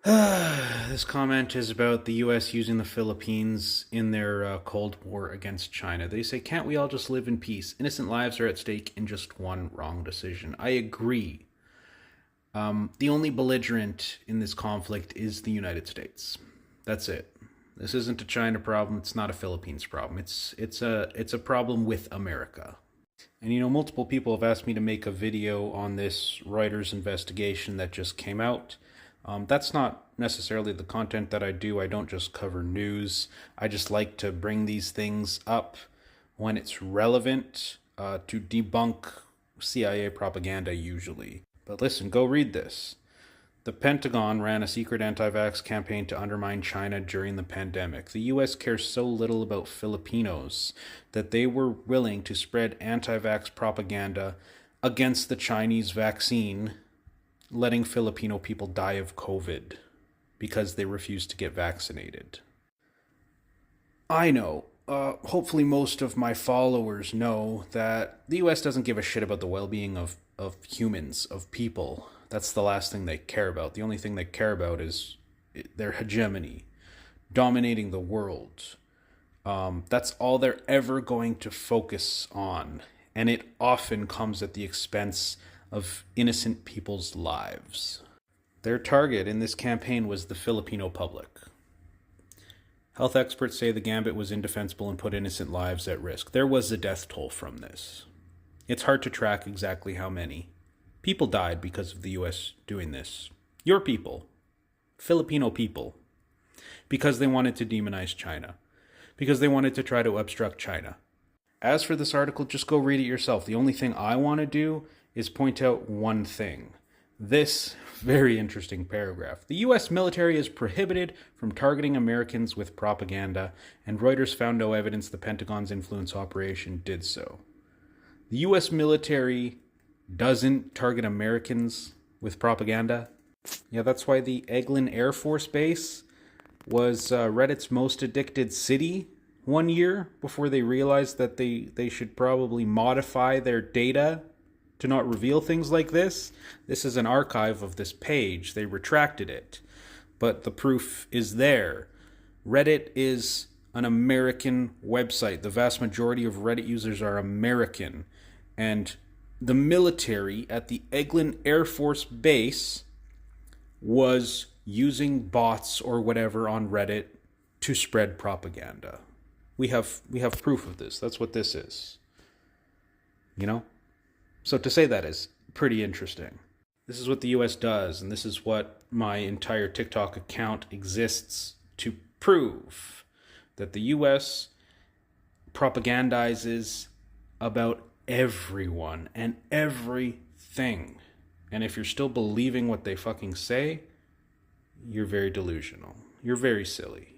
This comment is about the US using the Philippines in their Cold War against China. They say, can't we all just live in peace? Innocent lives are at stake in just one wrong decision. I agree. The only belligerent in this conflict is the United States. That's it. This isn't a China problem. It's not a Philippines problem. It's a problem with America. And multiple people have asked me to make a video on this Reuters investigation that just came out. That's not necessarily the content that I do. I don't just cover news. I just like to bring these things up when it's relevant to debunk CIA propaganda usually. But listen, go read this. The Pentagon ran a secret anti-vax campaign to undermine China during the pandemic. The US cares so little about Filipinos that they were willing to spread anti-vax propaganda against the Chinese vaccine, letting Filipino people die of COVID because they refused to get vaccinated. I know, hopefully most of my followers know that the US doesn't give a shit about the well-being of humans, of people. That's the last thing they care about. The only thing they care about is their hegemony, dominating the world. That's all they're ever going to focus on. And it often comes at the expense of innocent people's lives. Their target in this campaign was the Filipino public. Health experts say the gambit was indefensible and put innocent lives at risk. There was a death toll from this. It's hard to track exactly how many. People died because of the US doing this. Your people, Filipino people, because they wanted to demonize China, because they wanted to try to obstruct China. As for this article, just go read it yourself. The only thing I want to do is point out one thing. This very interesting paragraph. The US military is prohibited from targeting Americans with propaganda, and Reuters found no evidence the Pentagon's influence operation did so. The US military doesn't target Americans with propaganda. Yeah, that's why the Eglin Air Force Base was Reddit's most addicted city one year before they realized that they should probably modify their data to not reveal things like this. This is an archive of this page. They retracted it, but the proof is there. Reddit is an American website. The vast majority of Reddit users are American, and the military at the Eglin Air Force Base was using bots or whatever on Reddit to spread propaganda. We have proof of this. That's what this is. So to say that is pretty interesting. This is what the US does, and this is what my entire TikTok account exists to prove, that the US propagandizes about everyone and everything. And if you're still believing what they fucking say, you're very delusional. You're very silly.